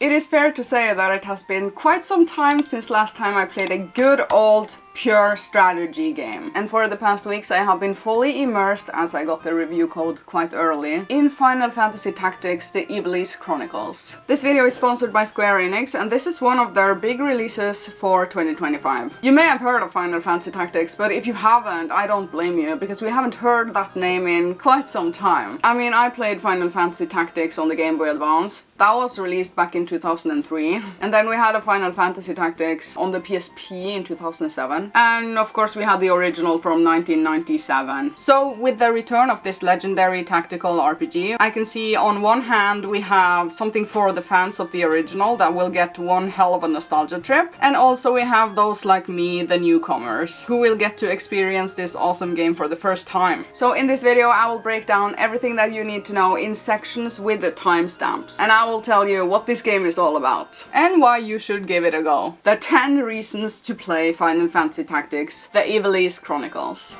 It is fair to say that it has been quite some time since last time I played a good old pure strategy game. And for the past weeks I have been fully immersed, as I got the review code quite early, in Final Fantasy Tactics: The Ivalice Chronicles. This video is sponsored by Square Enix, and this is one of their big releases for 2025. You may have heard of Final Fantasy Tactics, but if you haven't, I don't blame you, because we haven't heard that name in quite some time. I mean, I played Final Fantasy Tactics on the Game Boy Advance. That was released back in 2003. And then we had a Final Fantasy Tactics on the PSP in 2007. And of course we had the original from 1997. So with the return of this legendary tactical RPG, I can see on one hand we have something for the fans of the original that will get one hell of a nostalgia trip. And also we have those like me, the newcomers, who will get to experience this awesome game for the first time. So in this video I will break down everything that you need to know in sections with the timestamps. And I will tell you what this game is all about and why you should give it a go. The 10 reasons to play Final Fantasy Tactics: The Ivalice Chronicles.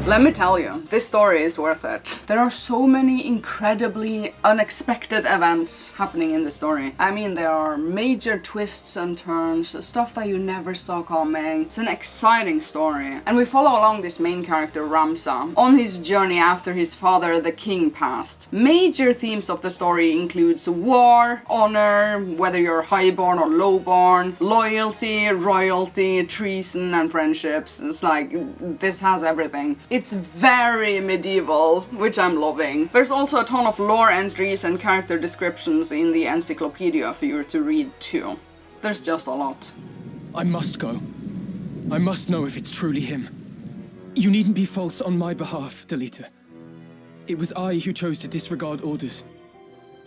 Let me tell you, this story is worth it. There are so many incredibly unexpected events happening in the story. I mean, there are major twists and turns, stuff that you never saw coming. It's an exciting story. And we follow along this main character, Ramsa, on his journey after his father, the king, passed. Major themes of the story includes war, honor, whether you're highborn or lowborn, loyalty, royalty, treason, and friendships. It's like, this has everything. It's very medieval, which I'm loving. There's also a ton of lore entries and character descriptions in the encyclopedia for you to read too. There's just a lot. I must go. I must know if it's truly him. You needn't be false on my behalf, Delita. It was I who chose to disregard orders.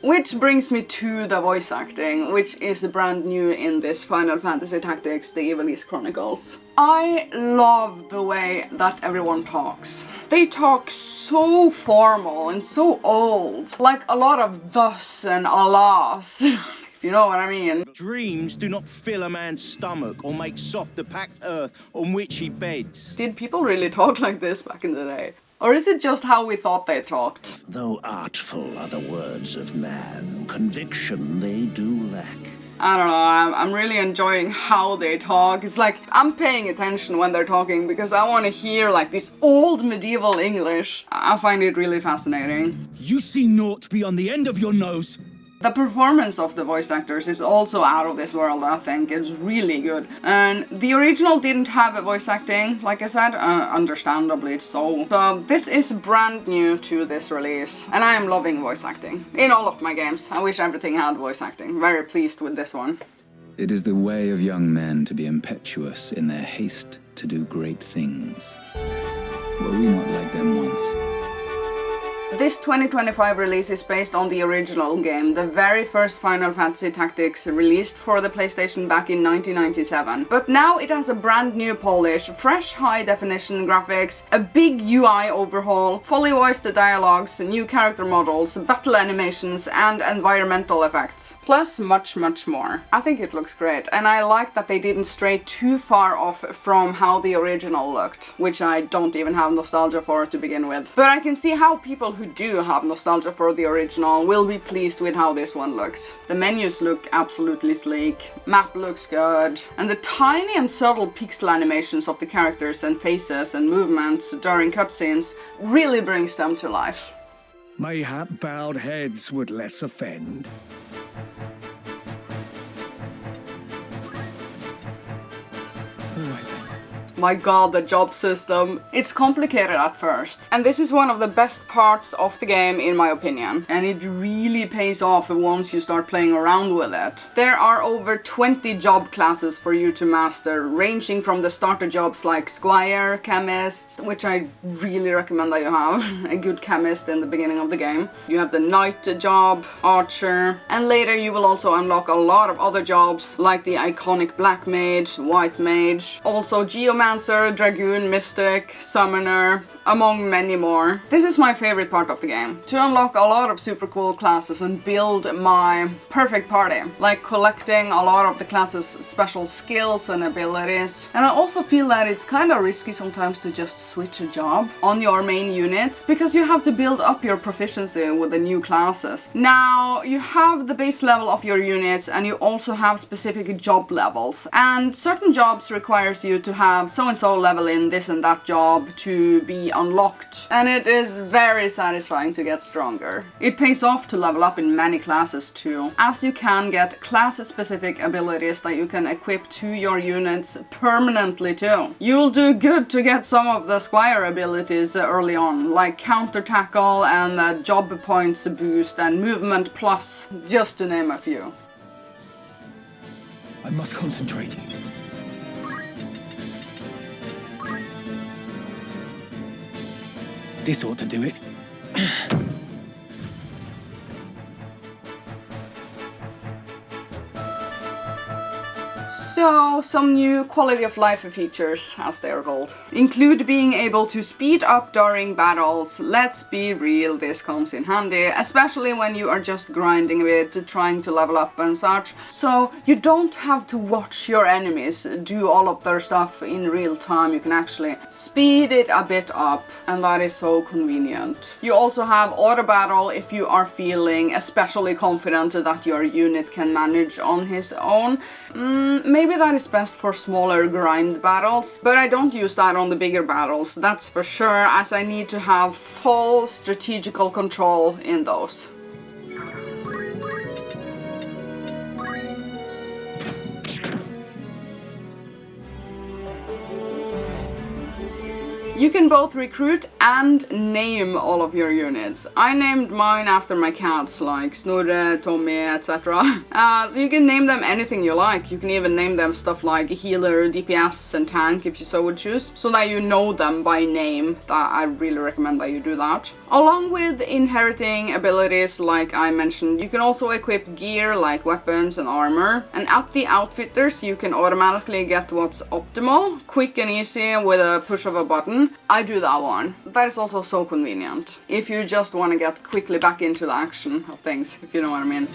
Which brings me to the voice acting, which is brand new in this Final Fantasy Tactics: The Ivalice Chronicles. I love the way that everyone talks. They talk so formal and so old, like a lot of thus and alas, if you know what I mean. Dreams do not fill a man's stomach or make soft the packed earth on which he beds. Did people really talk like this back in the day? Or is it just how we thought they talked? Though artful are the words of man, conviction they do lack. I don't know, I'm really enjoying how they talk. It's like, I'm paying attention when they're talking because I want to hear like this old medieval English. I find it really fascinating. You see naught beyond the end of your nose. The performance of the voice actors is also out of this world, I think. It's really good. And the original didn't have a voice acting, like I said, understandably so. So this is brand new to this release. And I am loving voice acting. In all of my games. I wish everything had voice acting. Very pleased with this one. It is the way of young men to be impetuous in their haste to do great things. Were we not like them once? This 2025 release is based on the original game, the very first Final Fantasy Tactics released for the PlayStation back in 1997. But now it has a brand new polish, fresh high-definition graphics, a big UI overhaul, fully voiced dialogues, new character models, battle animations, and environmental effects. Plus much more. I think it looks great, and I like that they didn't stray too far off from how the original looked, which I don't even have nostalgia for to begin with. But I can see how people who do have nostalgia for the original will be pleased with how this one looks. The menus look absolutely sleek, map looks good, and the tiny and subtle pixel animations of the characters and faces and movements during cutscenes really brings them to life. Mayhap bowed heads would less offend. My god, the job system. It's complicated at first. And this is one of the best parts of the game in my opinion. And it really pays off once you start playing around with it. There are over 20 job classes for you to master, ranging from the starter jobs like Squire, Chemist, which I really recommend that you have. A good chemist in the beginning of the game. You have the Knight job, Archer, and later you will also unlock a lot of other jobs like the iconic Black Mage, White Mage, also Geomancer, Dragoon, Mystic, Summoner, among many more. This is my favorite part of the game, to unlock a lot of super cool classes and build my perfect party, like collecting a lot of the class's special skills and abilities. And I also feel that it's kind of risky sometimes to just switch a job on your main unit, because you have to build up your proficiency with the new classes. Now, you have the base level of your units and you also have specific job levels, and certain jobs requires you to have so and so level in this and that job to be unlocked, and it is very satisfying to get stronger. It pays off to level up in many classes too, as you can get class-specific abilities that you can equip to your units permanently too. You'll do good to get some of the squire abilities early on, like counter tackle and job points boost and movement plus, just to name a few. I must concentrate. This ought to do it. So, some new quality of life features, as they are called, include being able to speed up during battles. Let's be real, this comes in handy, especially when you are just grinding a bit, trying to level up and such. So you don't have to watch your enemies do all of their stuff in real time. You can actually speed it a bit up, and that is so convenient. You also have auto battle if you are feeling especially confident that your unit can manage on his own. Maybe that is best for smaller grind battles, but I don't use that on the bigger battles, that's for sure, as I need to have full strategical control in those. You can both recruit and name all of your units. I named mine after my cats, like Snorre, Tommy, etc. So you can name them anything you like. You can even name them stuff like healer, DPS and tank if you so would choose, so that you know them by name. I really recommend that you do that. Along with inheriting abilities like I mentioned, you can also equip gear like weapons and armor. And at the outfitters you can automatically get what's optimal, quick and easy with a push of a button. I do that one. That is also so convenient if you just want to get quickly back into the action of things, if you know what I mean.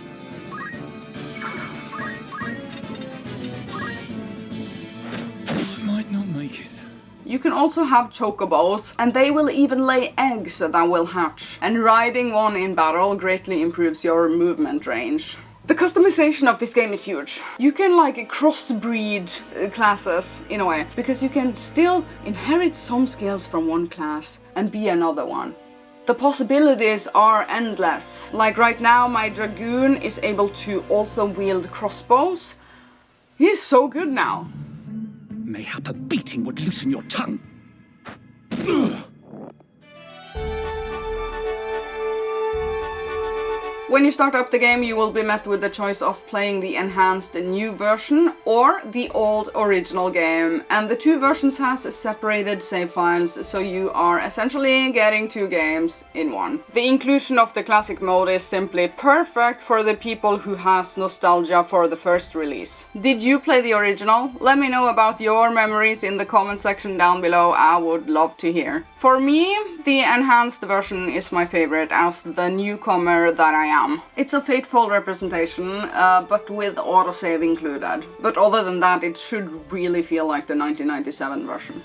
I might not make it. You can also have chocobos, and they will even lay eggs that will hatch. And riding one in battle greatly improves your movement range. The customization of this game is huge. You can like crossbreed classes in a way, because you can still inherit some skills from one class and be another one. The possibilities are endless. Like right now my dragoon is able to also wield crossbows. He's so good now. Mayhap a beating would loosen your tongue. When you start up the game, you will be met with the choice of playing the enhanced new version or the old original game, and the two versions has separated save files, so you are essentially getting two games in one. The inclusion of the classic mode is simply perfect for the people who has nostalgia for the first release. Did you play the original? Let me know about your memories in the comment section down below. I would love to hear. For me, the enhanced version is my favorite as the newcomer that I am. It's a faithful representation, but with autosave included. But other than that, it should really feel like the 1997 version.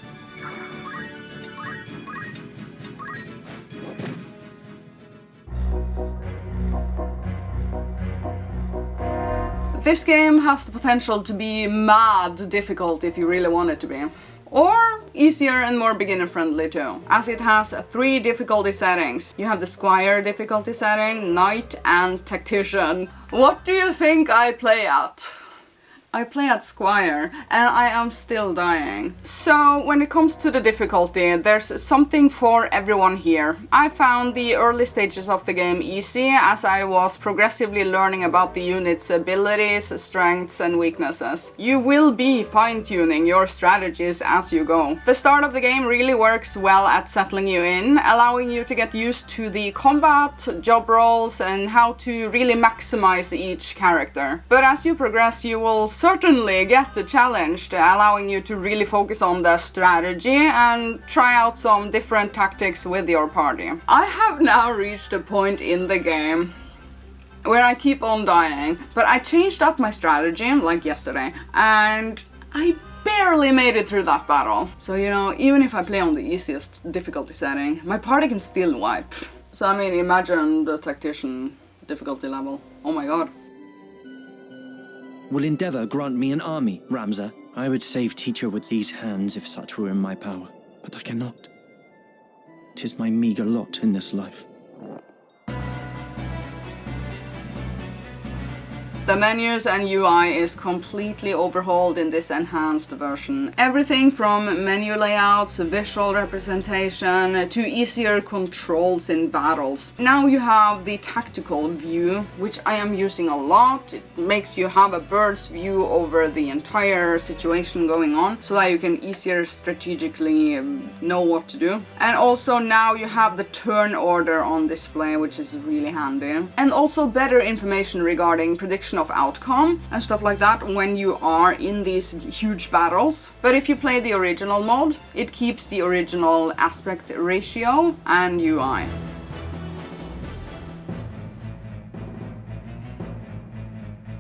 This game has the potential to be mad difficult if you really want it to be. Or easier and more beginner friendly too, as it has 3 difficulty settings. You have the Squire difficulty setting, Knight and Tactician. What do you think I play at? I play at Squire, and I am still dying. So, when it comes to the difficulty, there's something for everyone here. I found the early stages of the game easy, as I was progressively learning about the unit's abilities, strengths and weaknesses. You will be fine-tuning your strategies as you go. The start of the game really works well at settling you in, allowing you to get used to the combat, job roles and how to really maximize each character. But as you progress, you will certainly get the challenge, allowing you to really focus on the strategy and try out some different tactics with your party. I have now reached a point in the game where I keep on dying, but I changed up my strategy like yesterday and I barely made it through that battle. So, you know, even if I play on the easiest difficulty setting, my party can still wipe. So, I mean, imagine the tactician difficulty level. Oh my god. Will endeavour grant me an army, Ramza? I would save teacher with these hands if such were in my power, but I cannot. 'Tis my meagre lot in this life. The menus and UI is completely overhauled in this enhanced version. Everything from menu layouts, visual representation, to easier controls in battles. Now you have the tactical view, which I am using a lot. It makes you have a bird's view over the entire situation going on, so that you can easier strategically know what to do. And also now you have the turn order on display, which is really handy. And also better information regarding prediction of outcome and stuff like that when you are in these huge battles. But if you play the original mode, it keeps the original aspect ratio and UI.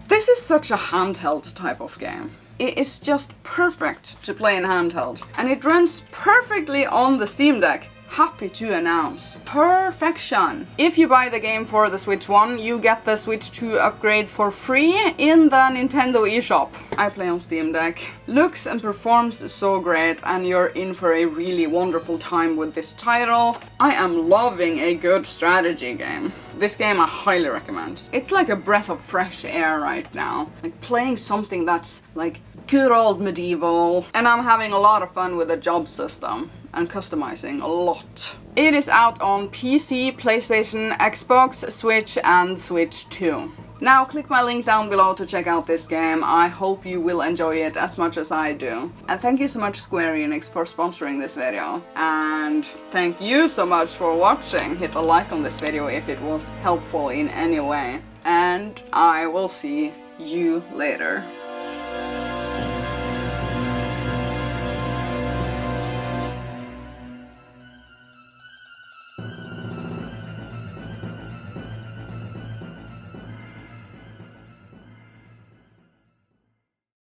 This is such a handheld type of game. It is just perfect to play in handheld, and it runs perfectly on the Steam Deck. Happy to announce. Perfection! If you buy the game for the Switch 1, you get the Switch 2 upgrade for free in the Nintendo eShop. I play on Steam Deck. Looks and performs so great, and you're in for a really wonderful time with this title. I am loving a good strategy game. This game I highly recommend. It's like a breath of fresh air right now. Like playing something that's like good old medieval, and I'm having a lot of fun with the job system and customizing a lot. It is out on PC, PlayStation, Xbox, Switch and Switch 2. Now click my link down below to check out this game. I hope you will enjoy it as much as I do. And thank you so much Square Enix for sponsoring this video. And thank you so much for watching. Hit a like on this video if it was helpful in any way. And I will see you later.